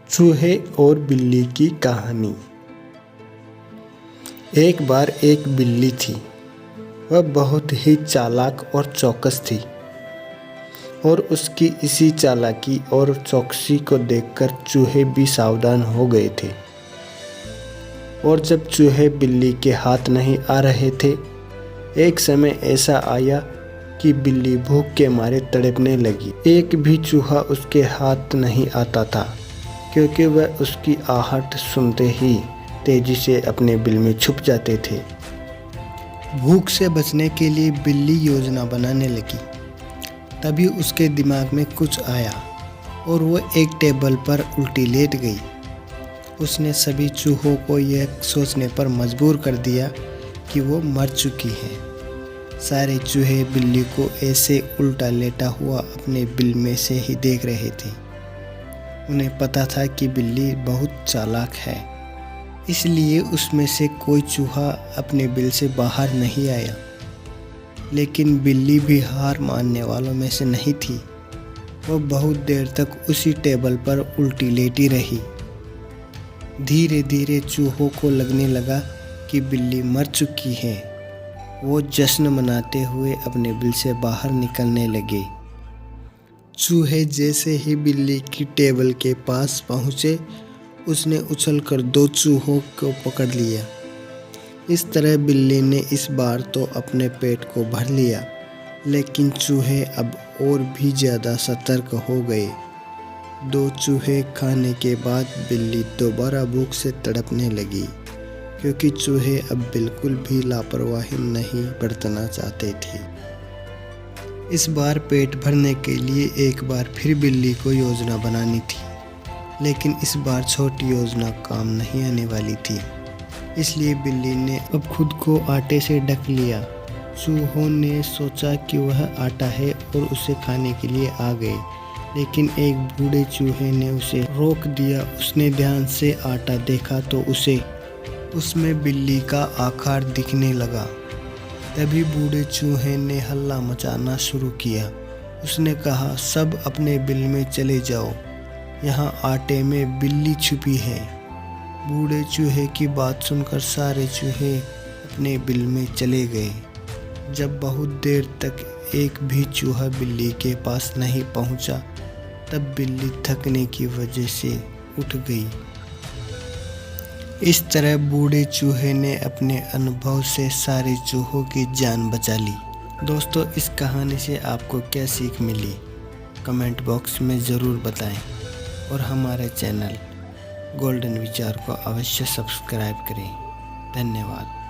चूहे और बिल्ली की कहानी। एक बार एक बिल्ली थी। वह बहुत ही चालाक और चौकस थी और उसकी इसी चालाकी और चौकसी को देखकर चूहे भी सावधान हो गए थे। और जब चूहे बिल्ली के हाथ नहीं आ रहे थे, एक समय ऐसा आया कि बिल्ली भूख के मारे तड़पने लगी। एक भी चूहा उसके हाथ नहीं आता था, क्योंकि वह उसकी आहट सुनते ही तेजी से अपने बिल में छुप जाते थे। भूख से बचने के लिए बिल्ली योजना बनाने लगी। तभी उसके दिमाग में कुछ आया और वह एक टेबल पर उल्टी लेट गई। उसने सभी चूहों को यह सोचने पर मजबूर कर दिया कि वो मर चुकी है। सारे चूहे बिल्ली को ऐसे उल्टा लेटा हुआ अपने बिल में से ही देख रहे थे। उन्हें पता था कि बिल्ली बहुत चालाक है, इसलिए उसमें से कोई चूहा अपने बिल से बाहर नहीं आया। लेकिन बिल्ली भी हार मानने वालों में से नहीं थी। वो बहुत देर तक उसी टेबल पर उल्टी लेटी रही। धीरे धीरे चूहों को लगने लगा कि बिल्ली मर चुकी है। वो जश्न मनाते हुए अपने बिल से बाहर निकलने लगे। चूहे जैसे ही बिल्ली की टेबल के पास पहुँचे, उसने उछलकर 2 चूहों को पकड़ लिया। इस तरह बिल्ली ने इस बार तो अपने पेट को भर लिया, लेकिन चूहे अब और भी ज़्यादा सतर्क हो गए। 2 चूहे खाने के बाद बिल्ली दोबारा भूख से तड़पने लगी, क्योंकि चूहे अब बिल्कुल भी लापरवाही नहीं बरतना चाहते थे। इस बार पेट भरने के लिए एक बार फिर बिल्ली को योजना बनानी थी, लेकिन इस बार छोटी योजना काम नहीं आने वाली थी। इसलिए बिल्ली ने अब खुद को आटे से ढक लिया। चूहों ने सोचा कि वह आटा है और उसे खाने के लिए आ गए, लेकिन एक बूढ़े चूहे ने उसे रोक दिया। उसने ध्यान से आटा देखा तो उसमें बिल्ली का आकार दिखने लगा। तभी बूढ़े चूहे ने हल्ला मचाना शुरू किया। उसने कहा, सब अपने बिल में चले जाओ, यहाँ आटे में बिल्ली छुपी है। बूढ़े चूहे की बात सुनकर सारे चूहे अपने बिल में चले गए। जब बहुत देर तक एक भी चूहा बिल्ली के पास नहीं पहुंचा, तब बिल्ली थकने की वजह से उठ गई। इस तरह बूढ़े चूहे ने अपने अनुभव से सारे चूहों की जान बचा ली। दोस्तों, इस कहानी से आपको क्या सीख मिली, कमेंट बॉक्स में ज़रूर बताएं और हमारे चैनल गोल्डन विचार को अवश्य सब्सक्राइब करें। धन्यवाद।